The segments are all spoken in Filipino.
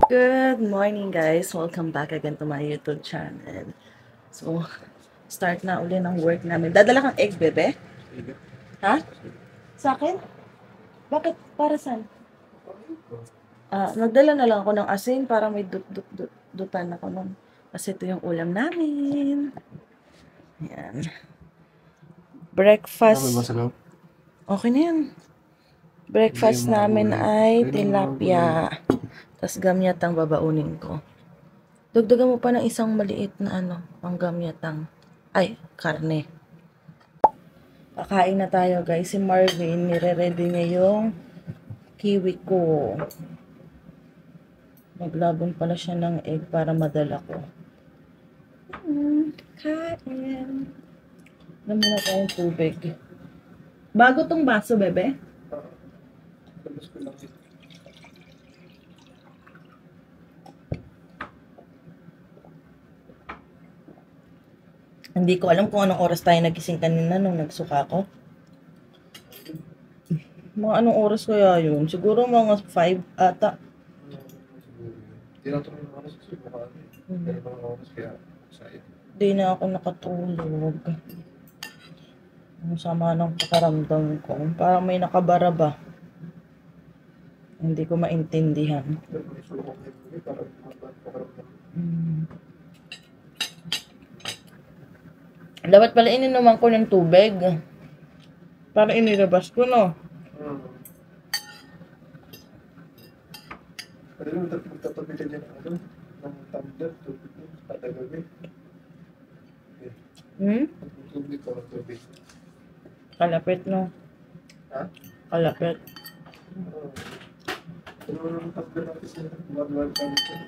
Good morning guys! Welcome back again to my YouTube channel. So, start na uli ng work namin. Dadala kang egg, bebe? Ha? Sa akin? Bakit? Para saan? Nagdala na lang ako ng asin para may dutan ako nun. Kasi ito yung ulam namin. Yan. Breakfast. Okay na yan. Breakfast namin ay tilapia. Tapos gamyatang babaunin ko. Dagdagan mo pa ng isang maliit na panggamyatang. Ay, karne. Kakain na tayo guys. Si Marvin, nire-ready niya yung kiwi ko. Naglabon pala siya ng egg para madala ko. Kain. Alam mo na tayong tubig. Bago tong baso, bebe? Hindi ko alam kung anong oras tayo nagising kanina nung nagsuka ko. Mga anong oras kaya yun? Siguro mga 5 ata. Hindi na ako nakatulog. Ang sama ng pakaramdam ko. Parang may nakabara ba? Hindi ko maintindihan. Dapat pala ininuman ko ng tubig. Para inilabas ko, no? Pwede mo magtatabi ka dyan ng tumbler, tubig mo, tatagabi. Tubig ko, tubig. Kalapit, no? Ha? Kalapit. Ano yung tumbler natin siya? One tumbler.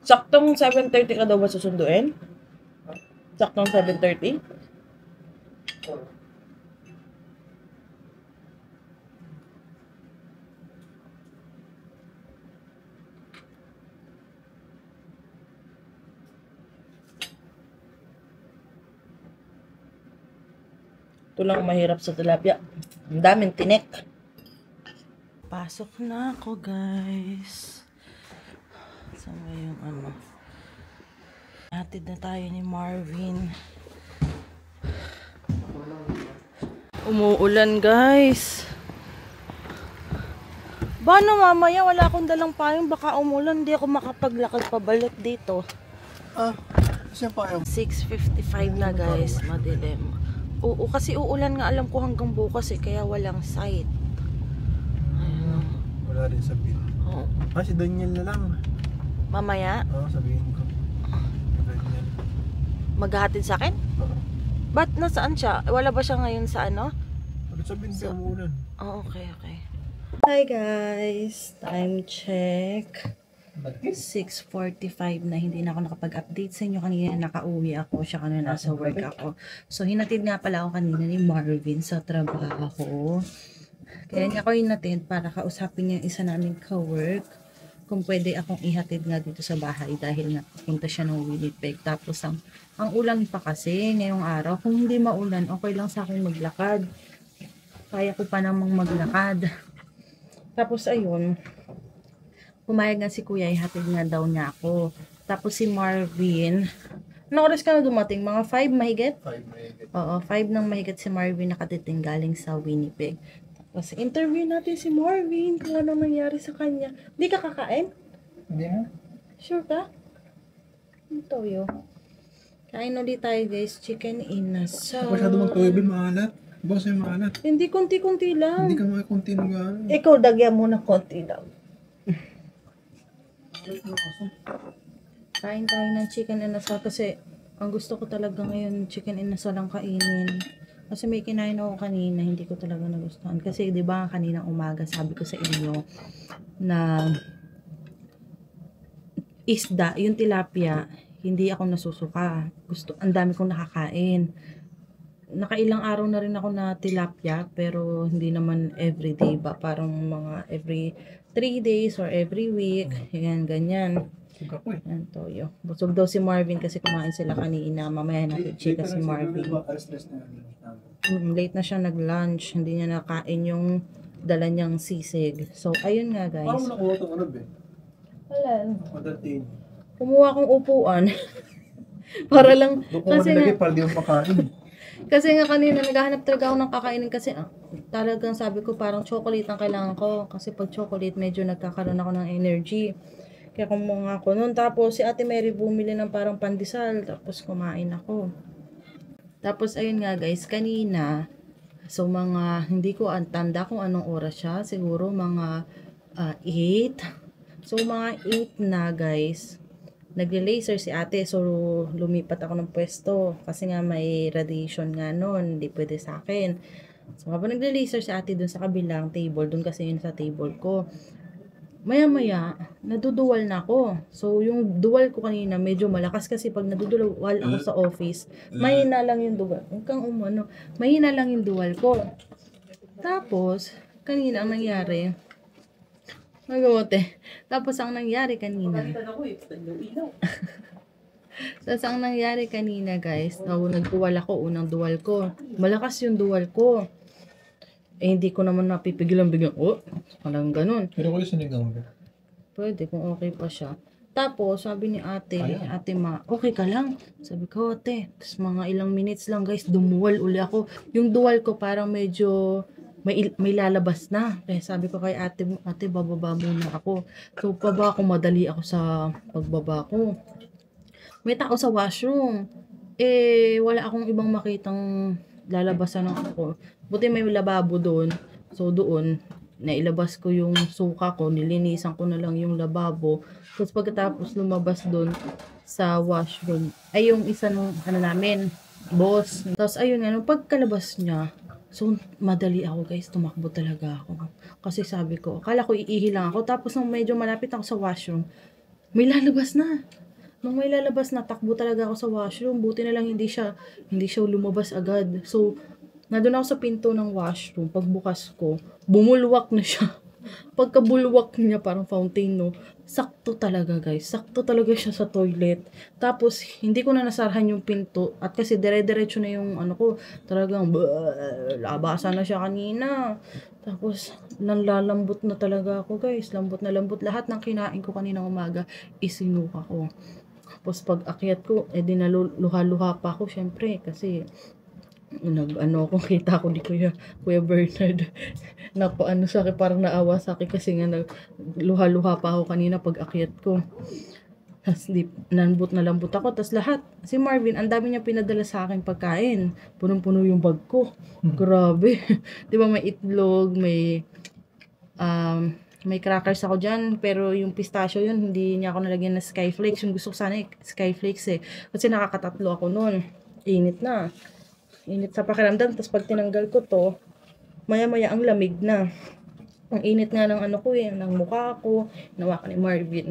Saktong 7:30 ka daw ba susunduin? Saktong 7:30? Ito lang mahirap sa tilapia. Ang daming tinik. Pasok na ako, guys. Saan ba yung Hatid na tayo ni Marvin. Umuulan, guys. Bano mamaya wala akong dalang payong, baka umulan, hindi ako makapaglakad pabalik dito. Siya pa yung 6:55 na, guys. Madilim. Oo, kasi uulan nga alam ko hanggang bukas kaya walang sight. Ayun. wala rin sabihin. Oo. Si Daniel na lang. Mamaya, Sabihin ko. Daniel. maghahatid sa akin? Ba't nasaan siya? Wala ba siya ngayon sa Bakit sabihin ko umulan? Okay. Hi guys! Time check. 6:45 na, hindi na ako nakapag-update sa inyo kanina. Nakauwi ako, siya kanina nasa work ako. So, hinatid nga pala ako kanina ni Marvin sa trabaho. Kaya niya ako hinatid para kausapin niya isa naming ka-work. Kung pwede akong ihatid nga dito sa bahay dahil nga punta siya ng Winnipeg. Tapos ang ulan pa kasi ngayong araw. Kung hindi maulan, okay lang sa akin maglakad. Kaya ko pa namang maglakad. Tapos ayun, pumayag nga si kuya, ihatid nga daw niya ako. Tapos si Marvin, anong oras ka na dumating? Mga 5 mahigit? 5 mahigit. Oo, 5 nang mahigit si Marvin nakatiting galing sa Winnipeg. Tapos interview natin si Marvin kung ano nangyari sa kanya. Hindi ka kakain? Hindi na? Sure ka? Ang toyo. Kain ulit tayo guys, chicken inasal. Masyado magtawibin, maalat. Boss yung maalat. Hindi, konti-konti lang. Hindi ka makakunti ng gano'n. Ikaw, dagyan mo na konti lang. Kain tayo ng chicken inasal kasi ang gusto ko talaga ngayon chicken inasal ang kainin. Kasi may kinain ako kanina, hindi ko talaga nagustuhan. Kasi 'di ba kanina umaga sabi ko sa inyo na isda, yung tilapia, hindi ako nasusuka. Ang dami kong nakakain. Nakailang araw na rin ako na tilapia, pero hindi naman everyday ba, parang mga every 3 days or every week, ganyan. Suga ko eh. Yan, toyo. Busog daw si Marvin kasi kumain sila kanina. Mamaya natin chika si Marvin. Alas-alas na Late na siya nag-lunch. Hindi niya nakain yung dala niyang sisig. So, ayun nga guys. Paano mo nakuha itong ano, be? Wala. Madating. Kumuha akong upuan. Para lang, Doon ko kasi nilagay nga, para di mo makain. kasi nga kanina naghahanap talaga ako ng kakainin kasi talagang sabi ko parang chocolate ang kailangan ko. Kasi pag chocolate medyo nagkakaroon ako ng energy. Kaya kumuha ako nun. Tapos si Ate Mary bumili ng parang pandesal. Tapos kumain ako. Tapos ayun nga guys, kanina, so mga, hindi ko tanda kung anong oras siya. Siguro mga 8. So mga 8 na guys. Nagle-laser si ate, so lumipat ako ng pwesto kasi nga may radiation nga noon, hindi pwede sa akin. So habang nagle-laser si ate dun sa kabilang table, dun kasi yun sa table ko, maya-maya, naduduwal na ako. So yung duwal ko kanina medyo malakas kasi pag naduduwal ako sa office, mahina lang yung duwal. Huwag kang umano, mahina lang yung duwal ko. Tapos, kanina ang nangyari, magamote. Tapos ang nangyari kanina. Tapos ang nangyari kanina guys, nagduwal ako, unang duwal ko. Malakas yung duwal ko. Eh hindi ko naman napipigilan biglang, parang ganun. Pero ko yung sinigang, be. Pwede kung okay pa siya. Tapos sabi ni ate ma, okay ka lang? Sabi ko, ate. Tapos mga ilang minutes lang guys, dumuwal uli ako. Yung duwal ko parang medyo may lalabas na. Kaya sabi ko kay ate, bababa muna ako. So, baba ako, madali ako sa pagbaba ko. May tao sa washroom. Eh, wala akong ibang makitang lalabasan ng ako. Buti may lababo doon. So, doon, nailabas ko yung suka ko, nilinisan ko na lang yung lababo. Tapos pagkatapos lumabas doon sa washroom, ay yung isa ng namin, boss. Tapos ayun nga, nung pagkalabas niya, so, madali ako guys, tumakbo talaga ako. Kasi sabi ko, akala ko iihi lang ako. Tapos nung medyo malapit ako sa washroom, may lalabas na. Nung may lalabas na, takbo talaga ako sa washroom. Buti na lang hindi siya lumabas agad. So, nandun ako sa pinto ng washroom. Pagbukas ko, bumulwak na siya. Pagkabulwak niya, parang fountain, no? Sakto talaga, guys. Sakto talaga siya sa toilet. Tapos, hindi ko na nasarahan yung pinto. At kasi dire-diretso na yung ano ko. Talagang, labasa na siya kanina. Tapos, nanlalambot na talaga ako, guys. Lambot na lambot. Lahat ng kinain ko kaninang umaga, isinuka ko. Tapos, pag akyat ko, di naluha-luha pa ako, syempre. Kasi, kung kita ko ni Kuya Bernard napaano sa akin, parang naawa sa akin kasi nga luha-luha pa ako kanina pag akyat ko. Tapos lambot na lambot ako. Tapos lahat, si Marvin, ang dami niya pinadala sa akin pagkain. Punong-puno yung bag ko. Grabe. Di ba may itlog, may crackers ako dyan, pero yung pistachio yun, hindi niya ako nalagyan na skyflakes. Yung gusto ko sana skyflakes eh. Kasi nakakatatlo ako nun. Init na. Init sa pakiramdam. Tapos pag tinanggal ko to, maya-maya ang lamig na. Ang init nga ng ng mukha ko, nawakan ni Marvin.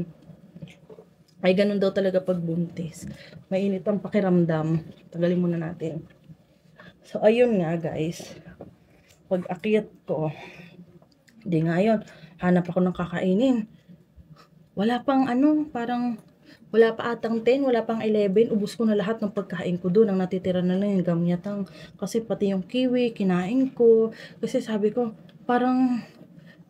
Ay, ganun daw talaga pag buntis. Mainit ang pakiramdam. Tagalin muna natin. So, ayun nga guys. Pag akyat ko, di nga yun, hanap ako ng kakainin. Wala pang parang wala pa atang 10, wala pang 11, ubos ko na lahat ng pagkain ko doon. Ang natitira na lang yung gamyatang. Kasi pati yung kiwi, kinain ko. Kasi sabi ko, parang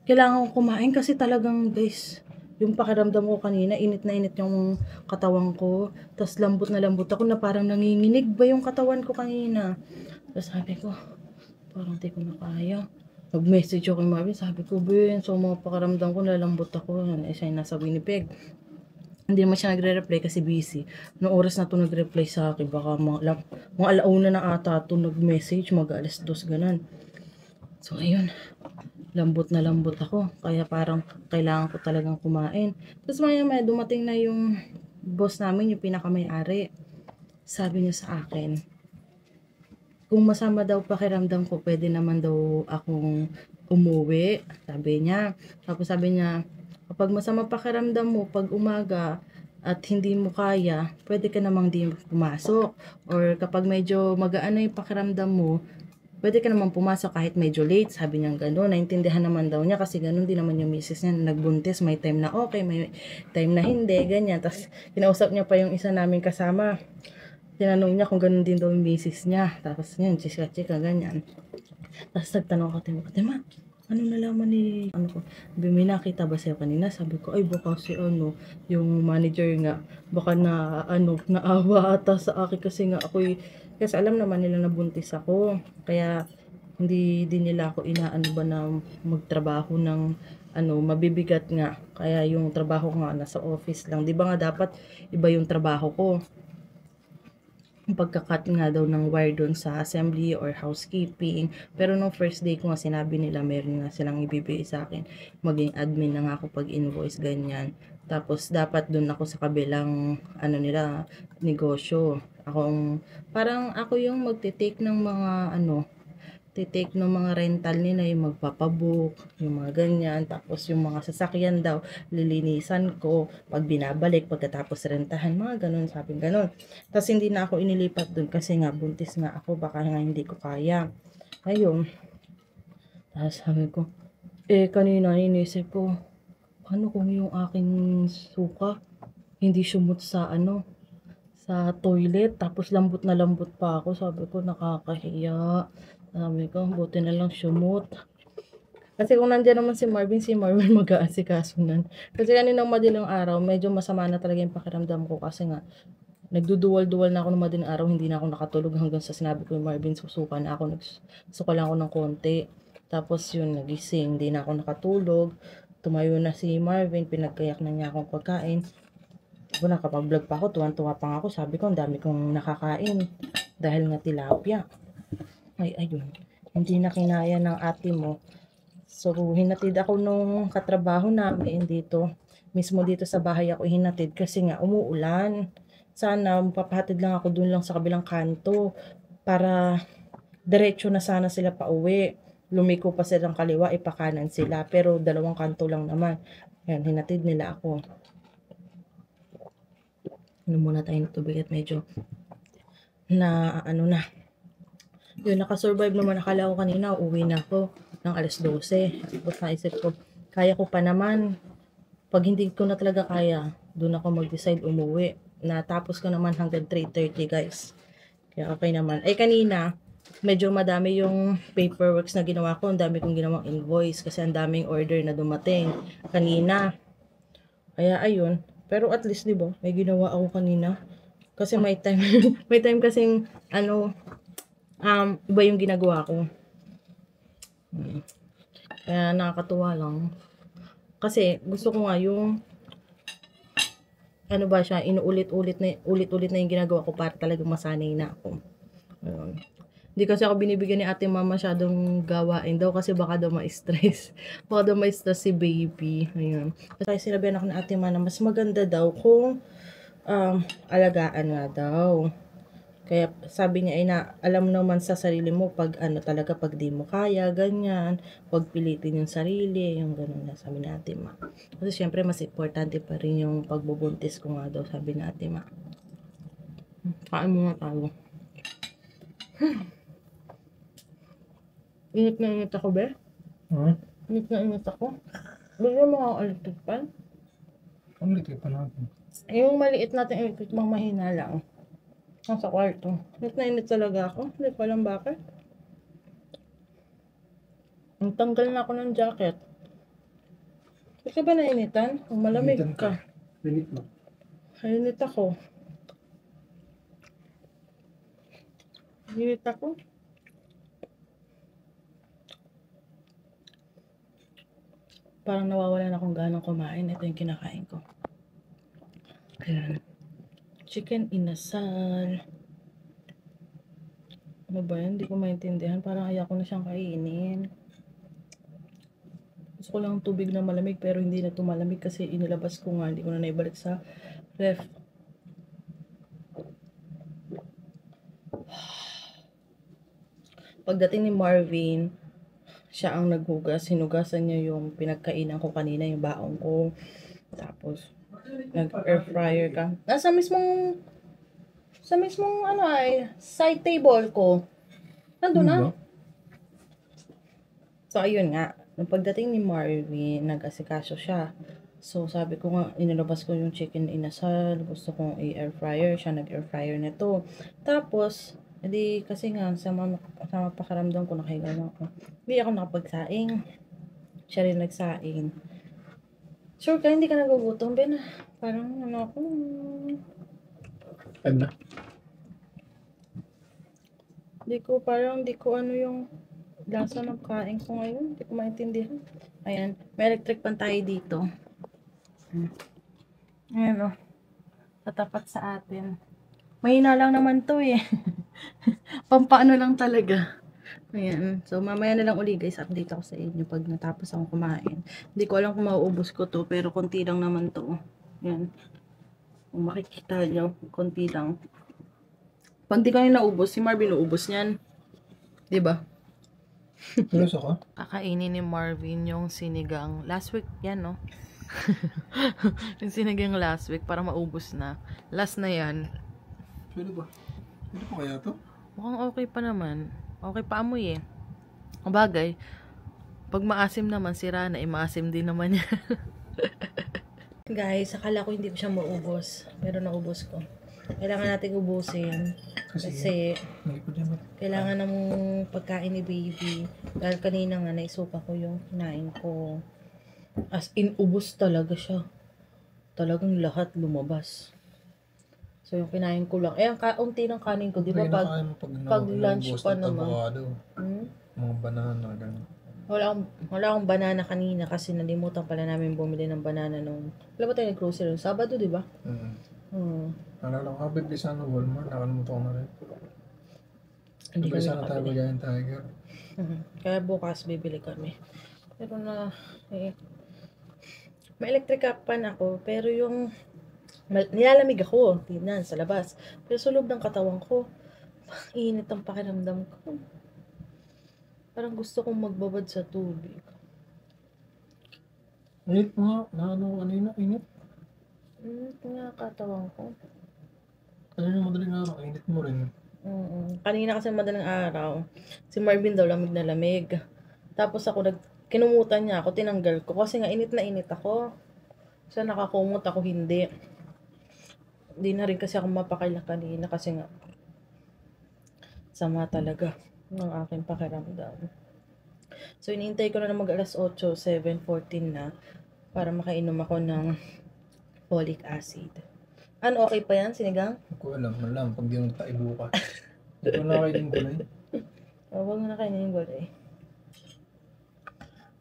kailangan ko kumain kasi talagang guys, yung pakiramdam ko kanina, init na init yung katawan ko. Tapos lambot na lambot ako na parang nanginginig ba yung katawan ko kanina. Tapos sabi ko, parang di ko na kaya. Nag-message ako kay Marvin, sabi ko, Ben, so mga pakiramdam ko, nalambot ako. Siya yung nasa Winnipeg. Hindi naman siya nagre-reply kasi busy. Noong oras na to nag-reply sa akin, baka mga alauna na ata to nag-message, mag-alas 2, ganun. So, ayun. Lambot na lambot ako. Kaya parang kailangan ko talagang kumain. Tapos maya dumating na yung boss namin, yung pinakamayari. Sabi niya sa akin, kung masama daw pakiramdam ko, pwede naman daw akong umuwi. Sabi niya. Tapos sabi niya, kapag masama pakiramdam mo pag umaga at hindi mo kaya, pwede ka namang di pumasok. Or kapag medyo magaan na yung pakiramdam mo, pwede ka namang pumasok kahit medyo late. Sabi niya gano'n. Naintindihan naman daw niya kasi gano'n din naman yung misis niya. Nagbuntis, may time na okay, may time na hindi, ganyan. Tapos kinausap niya pa yung isa namin kasama. Tinanong niya kung ganun din daw yung misis niya. Tapos yun, chika-chika, ganyan. Tapos nagtanong ako, Fatima, ano nalaman ni, ano ko, may nakita ba sa'yo kanina? Sabi ko, ay baka si ano, yung manager nga, baka na, ano, naawa ata sa akin kasi nga ako'y, kasi alam naman nila na buntis ako. Kaya, hindi din nila ako inaano ba na magtrabaho ng, ano, mabibigat nga. Kaya yung trabaho ko nga, nasa office lang. Di ba nga dapat, iba yung trabaho ko. Pagka-cut nga daw ng wire doon sa assembly or housekeeping. Pero nung first day ko nga sinabi nila meron nga silang ibibigay sa akin. Maging admin na nga ako pag invoice ganyan. Tapos dapat doon ako sa kabilang ano nila negosyo. Parang ako yung magte-take ng mga ano titake ng mga rental nila, yung magpapabook, yung mga ganyan, tapos yung mga sasakyan daw, lilinisan ko, pag binabalik, pagkatapos rentahan, mga ganun, sabi ganun. Tapos hindi na ako inilipat dun kasi nga, buntis nga ako, baka nga hindi ko kaya. Ayun, tapos sabi ko, kanina inisip ko, ano kung yung aking suka, hindi sumot sa ano, sa toilet, tapos lambot na lambot pa ako, sabi ko, nakakahiya. Sabi ko, buti na lang sumot. Kasi kung nandiyan naman si Marvin mag-aasikaso nun. Kasi kaninang madaling araw, medyo masama na talaga yung pakiramdam ko kasi nga, nagduduwal-duwal na ako ng madaling araw, hindi na ako nakatulog hanggang sa sinabi ko yung Marvin, susuka na ako, nagsuka lang ako ng konti. Tapos yun, nagising, hindi na ako nakatulog. Tumayo na si Marvin, pinagkayak na niya akong pagkain. Ako nakapag-vlog pa ako, tuwan-tuwa pa nga ako, sabi ko, ang dami kong nakakain dahil nga tilapia. Ay, ayun. Hindi na kinaya ng ate mo. So, hinatid ako nung katrabaho namin dito. Mismo dito sa bahay ako hinatid kasi nga umuulan. Sana, mapapahatid lang ako dun lang sa kabilang kanto para diretso na sana sila pauwi. Lumiko pa silang kaliwa, ipakanan sila. Pero dalawang kanto lang naman. Yan, hinatid nila ako. Ano muna tayo ng tubig at medyo na ano na. Yun, nakasurvive naman. Akala ko kanina, uwi na ako ng alas 12. Tapos naisip ko, kaya ko pa naman. Pag hindi ko na talaga kaya, doon ako mag-decide umuwi. Natapos ko naman hanggang 3:30 guys. Kaya okay naman. Ay kanina, medyo madami yung paperworks na ginawa ko. Ang dami kong ginawang invoice kasi ang daming order na dumating kanina. Kaya ayun. Pero at least, di ba, may ginawa ako kanina. Kasi may time, may time kasing, ano, iba yung ginagawa ko. Kaya nakakatuwa lang. Kasi gusto ko nga yung ano ba siya, ulit-ulit na yung ginagawa ko para talagang masanay na ako. Ayun. Hindi kasi ako binibigyan ni ate mama masyadong gawain daw kasi baka daw ma-stress. Baka daw ma-stress si baby. Ayun. Kasi sinabihan ako ng ate mama na mas maganda daw kung alagaan nga daw. Kaya sabi niya ay na alam naman sa sarili mo pag ano talaga pag di mo kaya, ganyan. Pag pilitin yung sarili, yung ganun na sabi ni ate ma. Kasi syempre mas importante pa rin yung pagbubuntis ko nga daw sabi ni ate ma. Kain muna tayo. Init na init ako, be. Init na init ako. Bigyan mo ako electric pan. Ang likit pa natin. Yung maliit natin electric pan mahina lang. Nasa kwarto. Init na init talaga ako. Hindi ko alam bakit. Ang tanggal na ako ng jacket. Kasi ba nainitan? Kung malamig Initan ka. Init mo. Init ako. Init ako. Parang nawawalan akong ganang kumain. Ito yung kinakain ko. Ayan. Chicken inasal. Ano ba yan? Hindi ko maintindihan. Parang ayaw ko na siyang kainin. Gusto ko lang tubig na malamig pero hindi na malamig kasi inilabas ko nga. Hindi ko na naibalik sa ref. Pagdating ni Marvin, siya ang naghugas. Hinugasan niya yung pinagkainan ko kanina, yung baong ko. Tapos, nag-air fryer ka. Sa mismong ano ay, side table ko. Nandun na. So, ayun nga. Nung pagdating ni Marvin, nag-asikaso siya. So, sabi ko nga, inilabas ko yung chicken na inasal. Gusto kong i-air fryer. Siya nag-air fryer nito. Tapos, edi kasi nga, sa pakaramdam ko, nakahiga lang ako. Hindi ako nakapagsaing. Siya rin nagsaing. Sure ka, hindi ka nagugutom, Ben? Parang ano ako. Ano? Hindi ko ano yung lasa ng kain ko ngayon. Hindi ko maintindihan. Ayan, may electric pan tayo dito. Ayan o. Tatapat sa atin. Mahina lang naman to eh. Pampaano lang talaga. Ayan. So, mamaya na lang uli guys, update ako sa inyo pag natapos akong kumain. Hindi ko alam kung mauubos ko to, pero konti lang naman to. Ayan. Kung makikita nyo, konti lang. Pag di ko na naubos, si Marvin uubos niyan. Diba? Seryoso ka? Kakainin ni Marvin yung sinigang. Last week yan, no? Yung sinigang last week para maubos na. Last na yan. Pwede ba? Pwede pa kaya to? Mukhang okay pa naman. Okay pa amoy eh. Ang bagay, pag maasim naman, si Rana, maasim din naman yan. Guys, akala ko hindi ko siya maubos. Pero naubos ko. Kailangan natin ubusin. Kasi Hindi ko dyan. kailangan ng pagkain ni baby. Dahil kanina nga, naisupa ko yung kinain ko. As in, ubos talaga siya. Talagang lahat lumabas. So, yung kinain ko lang. Eh, ang kaunti ng kanin ko, di ba pag lunch pa naman. Mga banana, gano'n. Wala akong banana kanina kasi nalimutan pala namin bumili ng banana nung, wala ba tayo nag-grocery nung Sabado, di ba? Naalala ko, bibili sana ng Walmart, nakalimutan ko na rin. Hindi Bibili kami sana tayo nakabili. Giant Tiger. Kaya bukas bibili kami. Pero may electric pan ako, pero yung nilalamig ako, tingnan sa labas. Pero sa loob ng katawan ko, init ang pakiramdam ko. Parang gusto kong magbabad sa tubig. Init mo nga, naano ko kanina, init. Init nga katawan ko. Kanina madaling araw, init mo rin. Kanina kasi madaling araw, si Marvin daw lamig na lamig. Tapos kinumutan niya ako, tinanggal ko. Kasi nga init na init ako. Siya nakakumot, ako hindi. Hindi na rin kasi ako mapakaila kanina kasi nga sama talaga ng aking pakiramdam. So, inintay ko na mag alas 8, 7:14 na para makainom ako ng folic acid. Ano, okay pa yan, sinigang? Hindi ko alam, pag di mo tayo bukas. Hindi ko nakakainin ko na yun. Huwag na kainin yung gulay.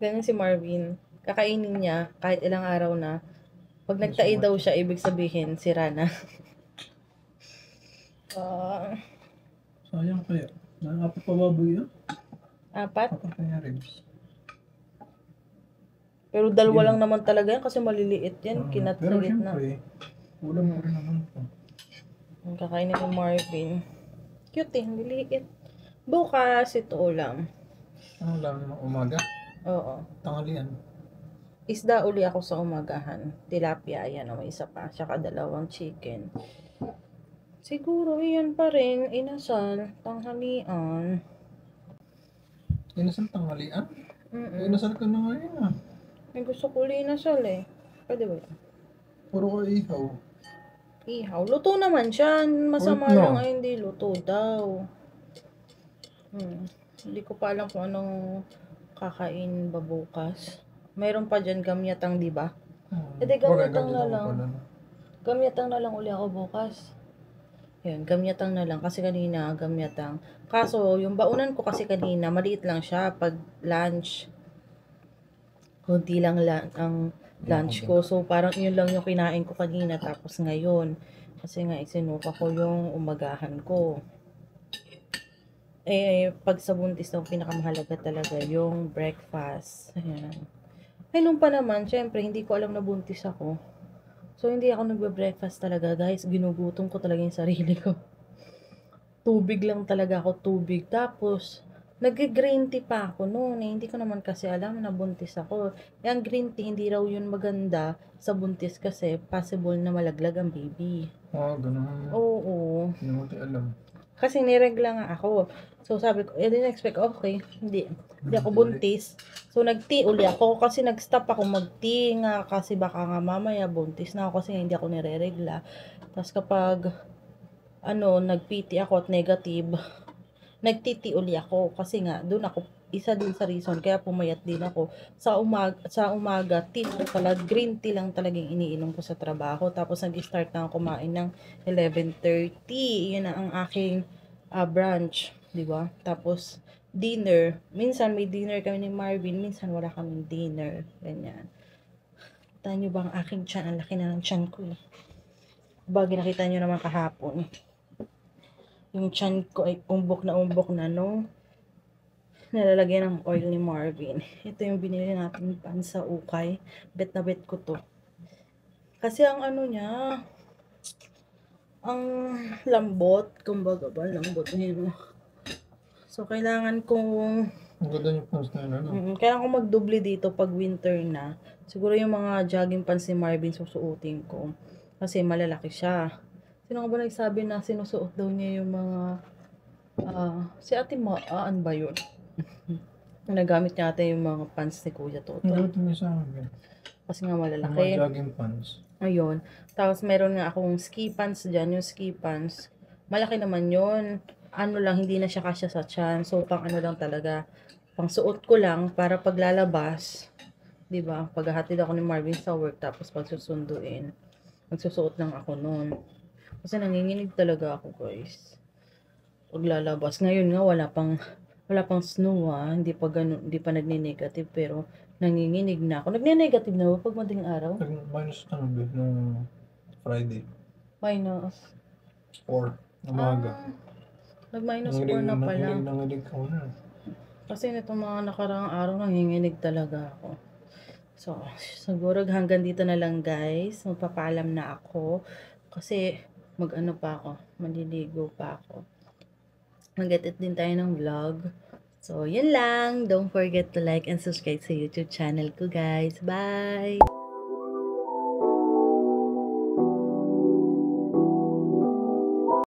Ganyan si Marvin. Kakainin niya kahit ilang araw na. Pag nagtai daw siya, ibig sabihin, sira na. Sayang kaya. Nakakapit pa baboy yun? 4? Kapag kaya ribs. Pero dalawa lang naman talaga yan kasi maliliit yan. Kinat Pero sa gitna. syempre, ulam pa rin naman po. Ang kakainin ni Marvin. Cute eh, maliliit. Bukas, ito ulam. Ano lang ng umaga? Oo. Tanghalian. Isda uli ako sa umagahan. Tilapia, ayan o, may isa pa. Tsaka 2 chicken. Siguro, iyan pa rin. Inasal, tanghalian. Inasal tanghalian? Inasal ka na ngayon ah. May gusto ko uli inasal eh. Pwede ba yun? Puro ka ihaw. Ihaw. Luto naman siya. Masama Wait, no. lang ay hindi luto daw. Hindi ko pa alam kung anong kakain ba bukas. Mayroon pa dyan gamyatang, di ba? Gamyatang na lang. Gamyatang na lang uli ako bukas. Yun, gamyatang na lang. Kasi kanina, gamyatang. Kaso, yung baunan ko kasi kanina, maliit lang siya pag lunch. Kunti lang ang lunch ko. So, parang yun lang yung kinain ko kanina. Tapos ngayon, kasi nga isinuka ko yung umagahan ko. Pag sa buntis daw, pinakamahalaga talaga yung breakfast. Ayan. Nung pa naman, syempre, hindi ko alam na buntis ako. So, hindi ako nagbe-breakfast talaga, guys. Ginugutom ko talaga yung sarili ko. Tubig lang talaga ako, tubig. Tapos, nag-green tea pa ako noon. Hindi ko naman kasi alam na buntis ako. Yung green tea, hindi raw yun maganda sa buntis kasi possible na malaglag ang baby. Ganun. Oo. Hindi mo tayo alam. Kasi niregla nga ako. So sabi ko, didn't expect, okay, hindi ako buntis. So nag-tea uli ako kasi nag-stop ako mag-tea nga kasi baka nga mamaya buntis na ako kasi hindi ako nireregla. Tapos kapag nag-PT ako at negative, nag-tea uli ako kasi nga doon ako isa din sa reason kaya pumayat din ako. Sa umaga tea pala, green tea lang talagang iniinom ko sa trabaho. Tapos nag-start na ako kumain ng 11:30. Yun na ang aking brunch, 'di ba? Tapos dinner, minsan may dinner kami ni Marvin, minsan wala kaming dinner, ganyan. Kita nyo ba ang aking tiyan? Ang laki na ng tiyan ko eh. Bagay nakita nyo naman kahapon. Yung tiyan ko ay umbok na no? Nalalagyan ng oil ni Marvin. Ito yung binili natin pan sa ukay. Bet na bet ko to. Kasi ang niya, ang lambot. Kumbaga ba, lambot niya. So, kailangan kong Ang ganda yung pants na yun, kailangan kong magdubli dito pag winter na. Siguro yung mga jogging pants ni Marvin susuotin ko. Kasi malalaki siya. Sino nga ba nagsabi na sinusuot daw niya yung mga si Ate Maan ba yun? Nagamit niya ata yung mga pants ni Kuya Toto. Ang ganda yung sa amin. Kasi nga Yung malalaki. mga jogging pants. Ayun. Tapos meron nga akong ski pants dyan. Yung ski pants. Malaki naman yun. Lang, hindi na siya kasya sa tiyan. So, pang lang talaga. Pang suot ko lang para paglalabas. 'Di ba? Paghahatid ako ni Marvin sa work. Tapos pagsusunduin. Magsusuot lang ako noon. Kasi nanginginig talaga ako, guys. Paglalabas. Ngayon nga, wala pang snow hindi pa ganun, hindi pa nagne-negative pero nanginginig na ako. Nagne-negative na ba pag madaling araw? Minus nung Friday. Minus 4 na umaga. Nag-minus 4 na pala. Nanginig ako na. Kasi nitong mga nakaraang araw nanginginig talaga ako. So, siguro hanggang dito na lang, guys. Magpapaalam na ako kasi pa ako, maliligo pa ako. Mag-edit din tayo ng vlog. So, yun lang. Don't forget to like and subscribe sa YouTube channel ko, guys. Bye!